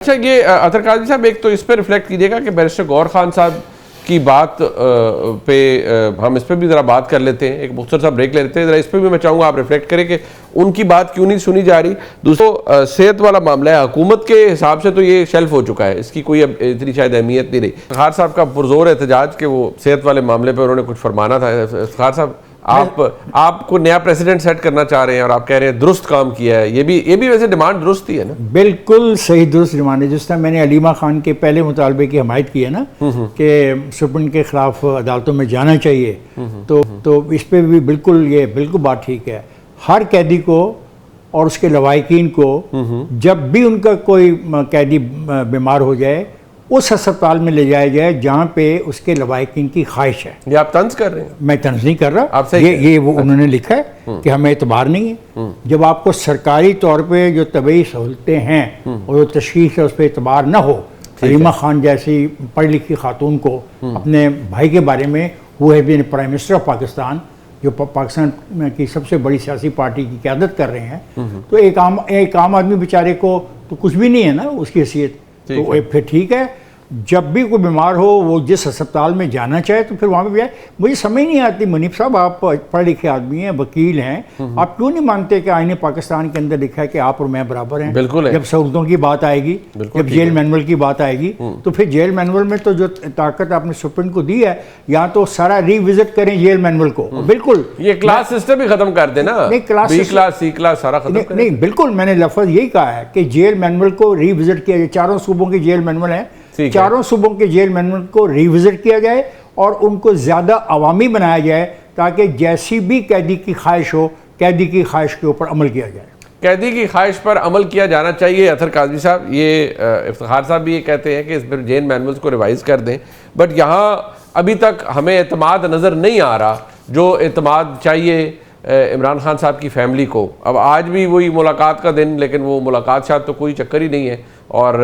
अच्छा, ये अतर काजी साहब, एक तो इस पर रिफ्लेक्ट कीजिएगा कि बैरिस्टर गौहर खान साहब की बात पे हम इस पर भी ज़रा बात कर लेते हैं, एक मुख्तसर सा ब्रेक ले लेते हैं। ज़रा इस पर भी मैं चाहूँगा आप रिफ्लेक्ट करें कि उनकी बात क्यों नहीं सुनी जा रही। दूसरा सेहत वाला मामला है, हुकूमत के हिसाब से तो ये शेल्फ हो चुका है, इसकी कोई अब इतनी शायद अहमियत नहीं रही। इफ्तिखार साहब का पुरजोर एहतजाज कि वो सेहत वाले मामले पर उन्होंने कुछ फरमाना था। इफ्तिखार साहब, आपको नया प्रेसिडेंट सेट करना चाह रहे हैं और आप कह रहे हैं दुरुस्त काम किया है, ये भी वैसे डिमांड दुरुस्त ही है ना? बिल्कुल सही दुरुस्त डिमांड है। जिस तरह मैंने अलीमा खान के पहले मुतालबे की हमायत की है ना कि सुप्रीम के खिलाफ अदालतों में जाना चाहिए, तो इस पर भी बिल्कुल बात ठीक है। हर कैदी को और उसके लवाहिकीन को जब भी उनका कोई कैदी बीमार हो जाए उस अस्पताल में ले जाया जाए जहाँ पे उसके लवाहिकीन की ख्वाहिश है। ये आप तंज कर रहे हैं? मैं तंज नहीं कर रहा, ये वो उन्होंने लिखा है कि हमें एतबार नहीं है। जब आपको सरकारी तौर पे जो तबी सहूलतें हैं और जो तशखीस है उस पर एतबार ना हो, अलीमा खान जैसी पढ़ी लिखी खातून को अपने भाई के बारे में, वो है प्राइम मिनिस्टर ऑफ पाकिस्तान, जो पाकिस्तान की सबसे बड़ी सियासी पार्टी की क़यादत कर रहे हैं, तो एक आम आदमी बेचारे को तो कुछ भी नहीं है ना उसकी हैसियत। तो फिर ठीक है, जब भी कोई बीमार हो वो जिस अस्पताल में जाना चाहे तो फिर वहाँ पे जाए। मुझे समझ नहीं आती, मुनीफ साहब आप पढ़े लिखे आदमी हैं, वकील हैं, आप क्यों नहीं मानते कि आईने पाकिस्तान के अंदर लिखा है कि आप और मैं बराबर हैं? बिल्कुल है। जब सहूलतों की बात आएगी, जब जेल मैनुअल की बात आएगी, तो फिर जेल मैनुअल में तो जो ताकत आपने सुप्रीम को दी है, या तो सारा रिविजिट करें जेल मैनुअल को। बिल्कुल, ये क्लास सिस्टम ही खत्म कर देना। नहीं, सी क्लास सारा खत्म कर। नहीं, बिल्कुल मैंने लफ्ज यही कहा है कि जेल मैनुअल को रिविजिट किया जाए। चारों सूबों के जेल मैनुअल हैं, चारों सूबों के जेल मैनुअल को रिविजिट किया जाए और उनको ज़्यादा अवामी बनाया जाए, ताकि जैसी भी कैदी की ख्वाहिश हो, कैदी की ख्वाहिश के ऊपर अमल किया जाए। कैदी की ख्वाहिश पर अमल किया जाना चाहिए। अतर काज़ी साहब, ये इफ्तिखार साहब भी ये कहते हैं कि इस पर जेल मैनुअल्स को रिवाइज़ कर दें, बट यहाँ अभी तक हमें एतमाद नज़र नहीं आ रहा जो एतमाद चाहिए इमरान खान साहब की फैमिली को। अब आज भी वही मुलाकात का दिन, लेकिन वो मुलाकात शायद तो कोई चक्कर ही नहीं है, और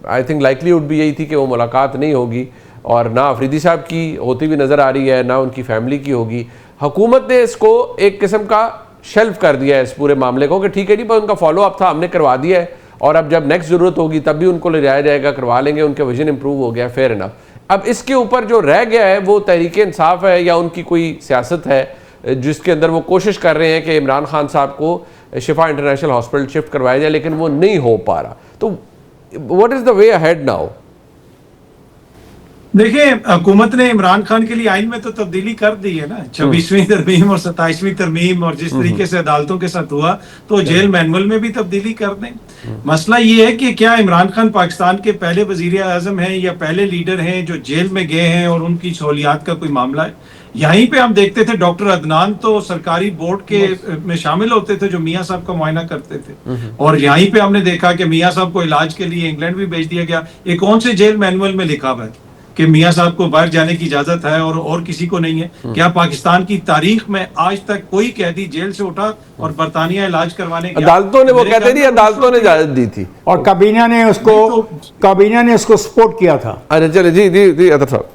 आई थिंक लाइकलीहुड भी यही थी कि वो मुलाकात नहीं होगी, और ना अफरीदी साहब की होती भी नज़र आ रही है, ना उनकी फैमिली की होगी। हुकूमत ने इसको एक किस्म का शेल्फ कर दिया है इस पूरे मामले को कि ठीक है जी, पर उनका फॉलो अप था, हमने करवा दिया है, और अब जब नेक्स्ट ज़रूरत होगी तब भी उनको ले जाया जाएगा, करवा लेंगे, उनके विजन इंप्रूव हो गया, फेयर इनफ। अब इसके ऊपर जो रह गया है वो तहरीक इंसाफ है या उनकी कोई सियासत है जिसके अंदर वो कोशिश कर रहे हैं कि इमरान खान साहब को शिफा इंटरनेशनल हॉस्पिटल शिफ्ट करवाया जाए, लेकिन वो नहीं हो पा रहा। तो what is the way ahead now? देखिए, हुकूमत ने इमरान खान के लिए आइन में तो तब्दीली कर दी है ना, 26वीं तरमीम और 27वीं तरमीम, और जिस तरीके से अदालतों के साथ हुआ तो जेल मैनुअल में भी तब्दीली कर दें। मसला ये है कि क्या इमरान खान पाकिस्तान के पहले वजीर आजम हैं या पहले लीडर हैं जो जेल में गए हैं और उनकी सहूलियात का कोई मामला है? यहीं पे हम देखते थे डॉक्टर अदनान तो सरकारी बोर्ड के में शामिल होते थे जो मियाँ साहब का मुआयना करते थे, और यहीं पे हमने देखा कि मियाँ साहब को इलाज के लिए इंग्लैंड भी भेज दिया गया। ये कौन से जेल मैनुअल में लिखा हुआ है कि मियाँ साहब को बाहर जाने की इजाजत है और किसी को नहीं है? क्या पाकिस्तान की तारीख में आज तक कोई कैदी जेल से उठा और बरतानिया इलाज करवाने गया? अदालतों ने, वो कहते नहीं, अदालतों ने इजाजत दी थी और काबीना ने उसको सपोर्ट किया था। अरे चले जी अतर साहब,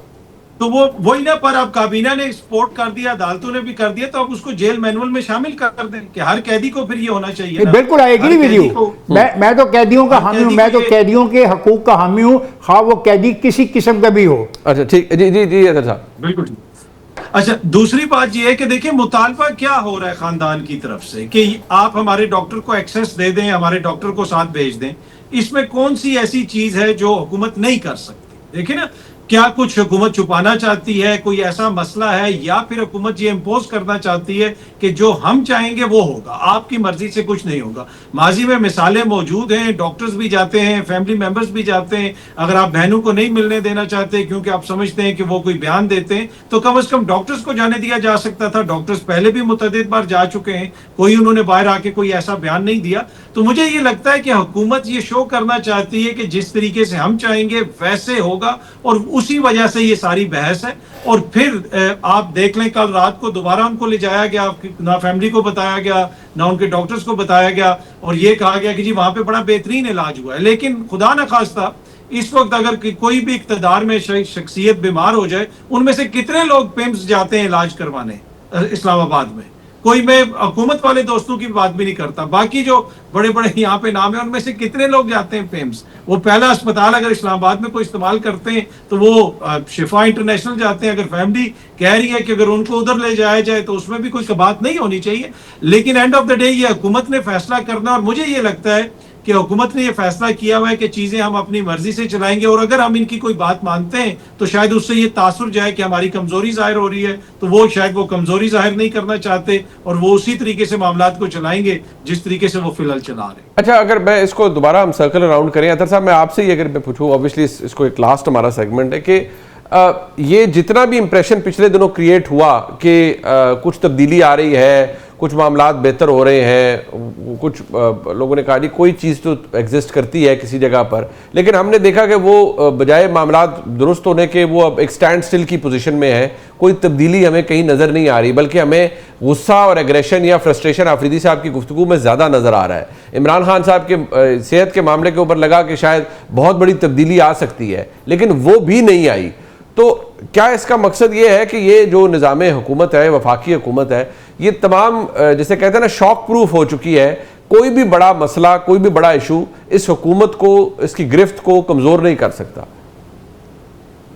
तो वो वही ना, पर अब काबीना ने सपोर्ट कर दिया, अदालतों ने भी कर दिया, तो अब उसको जेल मैनुअल में शामिल कर दें कि हर कैदी को फिर ये होना चाहिए। बिल्कुल, आई एग्री विद यू। मैं तो कैदियों का हामी हूँ, मैं तो कैदियों के हकूक का हामी हूँ, हाँ वो कैदी किसी किस्म का भी हो। अच्छा ठीक, जी अतर साहब, बिल्कुल। अच्छा, दूसरी बात ये है कि देखिए मुतालबा क्या हो रहा है खानदान की तरफ से कि आप हमारे डॉक्टर को एक्सेस दे दें, हमारे डॉक्टर को साथ भेज दें। इसमें कौन सी ऐसी चीज है जो हुकूमत नहीं कर सकती? देखिए ना, क्या कुछ हुकूमत छुपाना चाहती है, कोई ऐसा मसला है, या फिर हुकूमत ये इम्पोज करना चाहती है कि जो हम चाहेंगे वो होगा, आपकी मर्जी से कुछ नहीं होगा? माजी में मिसालें मौजूद हैं, डॉक्टर्स भी जाते हैं, फैमिली मेंबर्स भी जाते हैं। अगर आप बहनों को नहीं मिलने देना चाहते क्योंकि आप समझते हैं कि वो कोई बयान देते हैं, तो कम से कम डॉक्टर्स को जाने दिया जा सकता था। डॉक्टर्स पहले भी मुतअद्दिद बार जा चुके हैं, कोई उन्होंने बाहर आके कोई ऐसा बयान नहीं दिया। तो मुझे ये लगता है कि हुकूमत ये शो करना चाहती है कि जिस तरीके से हम चाहेंगे वैसे होगा, और उसी वजह से ये सारी बहस है। और फिर आप देख लें, कल रात को दोबारा उनको ले जाया गया, ना फैमिली को बताया गया, ना उनके डॉक्टर्स को बताया गया, और ये कहा गया कि जी वहां पे बड़ा बेहतरीन इलाज हुआ है। लेकिन खुदा न खास्ता इस वक्त अगर कोई भी इक्तदार में शख्सियत बीमार हो जाए, उनमें से कितने लोग पिम्स जाते हैं इलाज करवाने इस्लामाबाद में? कोई मैं हुकूमत वाले दोस्तों की बात भी नहीं करता, बाकी जो बड़े बड़े यहाँ पे नाम है उनमें से कितने लोग जाते हैं पेम्स? वो पहला अस्पताल अगर इस्लामाबाद में कोई इस्तेमाल करते हैं तो वो शिफा इंटरनेशनल जाते हैं। अगर फैमिली कह रही है कि अगर उनको उधर ले जाया जाए तो उसमें भी कोई बात नहीं होनी चाहिए, लेकिन एंड ऑफ द डे ये हुकूमत ने फैसला करना। और मुझे ये लगता है कि हुकूमत ने ये फैसला किया हुआ है कि चीजें हम अपनी मर्जी से चलाएंगे, और अगर हम इनकी कोई बात मानते हैं तो शायद उससे ये तासुर जाए कि हमारी कमजोरी जाहिर हो रही है, तो वो शायद वो कमजोरी जाहिर नहीं करना चाहते और वो उसी तरीके से मामलात को चलाएंगे जिस तरीके से वो फिलहाल चला रहे हैं। अच्छा, अगर मैं इसको दोबारा हम सर्कल अराउंड करें, अतर साहब मैं आपसे ही अगर मैं पूछूं, ऑब्वियसली इसको एक लास्ट हमारा सेगमेंट है कि ये जितना भी इंप्रेशन पिछले दिनों क्रिएट हुआ कि कुछ तब्दीली आ रही है, कुछ मामलात बेहतर हो रहे हैं, कुछ लोगों ने कहा जी कोई चीज़ तो एग्जिस्ट करती है किसी जगह पर, लेकिन हमने देखा कि वो बजाय मामलात दुरुस्त होने के वो अब एक स्टैंड स्टिल की पोजीशन में है, कोई तब्दीली हमें कहीं नज़र नहीं आ रही, बल्कि हमें गुस्सा और एग्रेशन या फ्रस्ट्रेशन आफरीदी साहब की गुफ्तगू में ज़्यादा नज़र आ रहा है। इमरान खान साहब के सेहत के मामले के ऊपर लगा कि शायद बहुत बड़ी तब्दीली आ सकती है, लेकिन वो भी नहीं आई। तो क्या इसका मकसद ये है कि ये जो निज़ाम हुकूमत है, वफाकी हुकूमत है, ये तमाम जैसे कहते हैं ना शॉक प्रूफ हो चुकी है, कोई भी बड़ा मसला, कोई भी बड़ा इशू इस हुकूमत को, इसकी गिरफ्त को कमज़ोर नहीं कर सकता?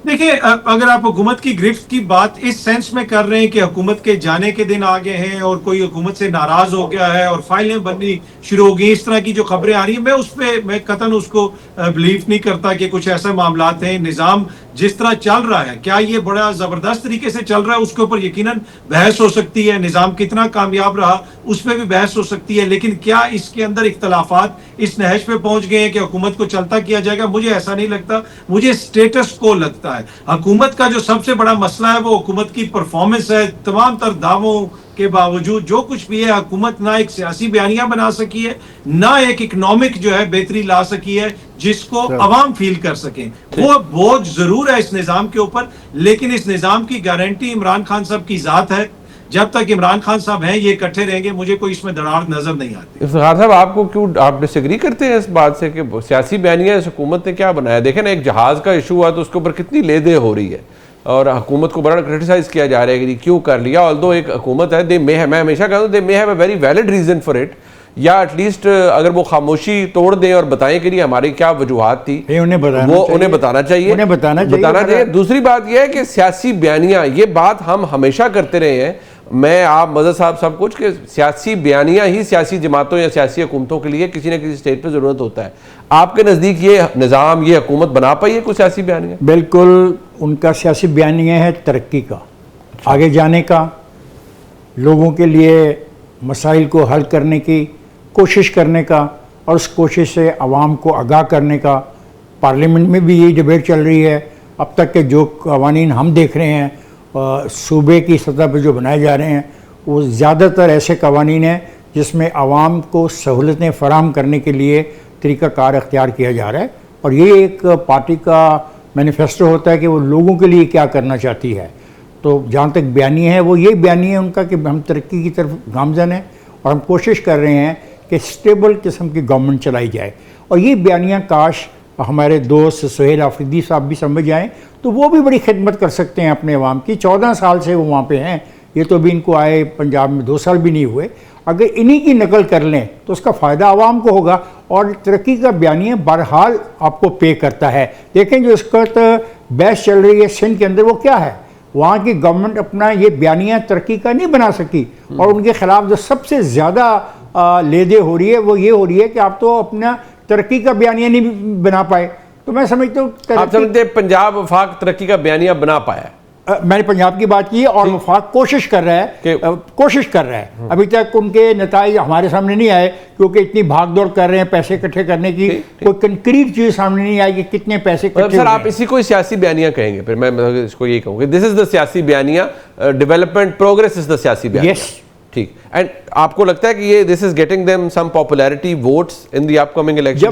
देखिए, अगर आप हुकूमत की गिरफ्त की बात इस सेंस में कर रहे हैं कि हुकूमत के जाने के दिन आ गए हैं और कोई हुकूमत से नाराज हो गया है और फाइलें बननी शुरू हो गई, इस तरह की जो खबरें आ रही हैं, मैं उस पर मैं कतन उसको बिलीव नहीं करता कि कुछ ऐसे मामलात हैं। निज़ाम जिस तरह चल रहा है, क्या ये बड़ा जबरदस्त तरीके से चल रहा है, उसके ऊपर यकीनन बहस हो सकती है। निज़ाम कितना कामयाब रहा उस पर भी बहस हो सकती है, लेकिन क्या इसके अंदर इख्तलाफात इस नहज पे पहुंच गए हैं कि हुकूमत को चलता किया जाएगा? मुझे ऐसा नहीं लगता, मुझे स्टेटस को लगता है। हुकूमत का जो सबसे बड़ा मसला है वो हुकूमत की परफॉर्मेंस है। तमाम तर दावों के बावजूद जो कुछ भी है, हुकूमत ना एक सियासी बयानिया बना सकी है, ना एक इकोनॉमिक जो है बेहतरी ला सकी है जिसको अवाम फील कर सके। वो बोझ जरूर है इस निज़ाम के ऊपर, लेकिन इस निज़ाम की गारंटी इमरान खान साहब की जात है। जब तक इमरान खान साहब हैं, ये इकट्ठे रहेंगे, मुझे कोई इसमें दरार नजर नहीं आती। इफ्तिखार साहब, आपको क्यों, आप डिसएग्री करते हैं इस बात से कि सियासी बयानिया इस हुकूमत ने क्या बनाया? देखें ना, एक जहाज का इशू हुआ तो उसके ऊपर कितनी लेदे हो रही है और हुकूमत को बड़ा क्रिटिसाइज किया जा रहा है कि क्यों कर लिया। ऑल्दो एक हुकूमत है, दे मे, मैं हमेशा कहता हूँ they may have a very valid reason for it, या एटलीस्ट अगर वो खामोशी तोड़ दें और बताएं कि हमारी क्या वजूहात थी, उन्हें बताना चाहिए। दूसरी बात यह है कि सियासी बयानिया, ये बात हम हमेशा करते रहे हैं, मैं, आप, मदद साहब, सब कुछ, कि सियासी बयानिया ही सियासी जमातों या सियासी हुकूमतों के लिए किसी न किसी स्टेज पे ज़रूरत होता है। आपके नज़दीक ये निज़ाम, ये हुकूमत बना पाई है कोई सियासी बयानिया? बिल्कुल, उनका सियासी बयानिया है तरक्की का, आगे जाने का, लोगों के लिए मसाइल को हल करने की कोशिश करने का, और उस कोशिश से आवाम को आगाह करने का। पार्लियामेंट में भी यही डिबेट चल रही है। अब तक के जो कवानीन हम देख रहे हैं सूबे की सतह पर जो बनाए जा रहे हैं, वो ज़्यादातर ऐसे कवानीन हैं जिसमें आवाम को सहूलतें फराहम करने के लिए तरीक़ाकार अख्तियार किया जा रहा है। और ये एक पार्टी का मैनिफेस्टो होता है कि वो लोगों के लिए क्या करना चाहती है। तो जहाँ तक बयानी है, वो ये बयानी है उनका कि हम तरक्की की तरफ गामजन हैं और हम कोशिश कर रहे हैं कि स्टेबल किस्म की गवर्नमेंट चलाई जाए। और ये बयानियाँ काश हमारे दोस्त सुहेल आफरीदी साहब भी समझ जाएँ तो वो भी बड़ी खिदमत कर सकते हैं अपने अवाम की। 14 साल से वो वहाँ पे हैं, ये तो भी इनको आए पंजाब में 2 साल भी नहीं हुए। अगर इन्हीं की नकल कर लें तो उसका फ़ायदा आवाम को होगा। और तरक्की का बयानिया बहरहाल आपको पे करता है। देखें जो इस वक्त बहस चल रही है सिंध के अंदर, वो क्या है, वहाँ की गवर्नमेंट अपना ये बयानिया तरक्की का नहीं बना सकी, और उनके खिलाफ जो सबसे ज़्यादा लेदे हो रही है वो ये हो रही है कि आप तो अपना तरक्की का बयानिया नहीं बना पाए। तो मैं समझता हूँ, आप समझते हैं पंजाब वफाक तरक्की का बयानिया बना पाया? मैंने पंजाब की बात की है, और वफाक कोशिश कर रहा है अभी तक उनके नताइज हमारे सामने नहीं आए, क्योंकि इतनी भाग दौड़ कर रहे हैं पैसे इकट्ठे करने की, कोई कंक्रीट चीज सामने नहीं आई कि कितने पैसे इकट्ठे। सर, आप इसी को सियासी बयानिया कहेंगे? फिर मैं इसको यही कहूँगी, दिस इज द सियासी बयानिया, डेवलपमेंट प्रोग्रेस इज द सियासी बयानिया। यस, ठीक। एंड आपको लगता है कि ये this is getting them some popularity votes in the upcoming election?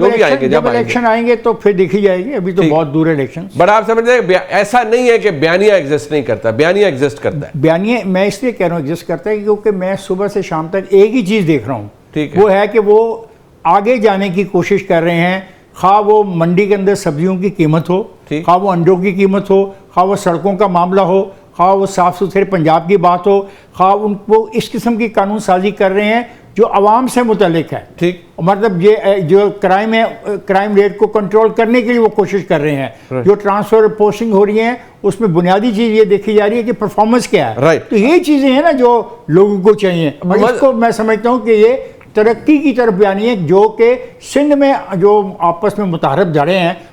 जब इलेक्शन आएंगे तो फिर देखी जाएगी, अभी तो बहुत दूर है इलेक्शन। बट आप समझते हैं ऐसा नहीं है कि बयानिया एग्जिस्ट नहीं करता, बयानिया एग्जिस्ट करता है। बयानिया मैं इसलिए कह रहा हूँ एग्जिस्ट करता है क्योंकि मैं सुबह से शाम तक एक ही चीज़ देख रहा हूँ, वो है कि वो आगे जाने की कोशिश कर रहे हैं। खा वो मंडी के अंदर सब्जियों की कीमत हो, खा वो अंडों की कीमत हो, खा वो सड़कों का मामला हो, खा वो साफ़ सुथरे पंजाब की बात हो, खा उनको इस किस्म की कानून साजी कर रहे हैं जो आवाम से मुतल्लिक है। ठीक, मतलब ये जो क्राइम है, क्राइम रेट को कंट्रोल करने के लिए वो कोशिश कर रहे हैं। जो ट्रांसफर पोस्टिंग हो रही है उसमें बुनियादी चीज़ ये देखी जा रही है कि परफॉर्मेंस क्या है। राइट। तो ये चीज़ें हैं ना जो लोगों को चाहिए, और इसको मैं समझता हूँ कि ये तरक्की की तरफ यानी है, जो कि सिंध में जो आपस में मुतारफ जड़े हैं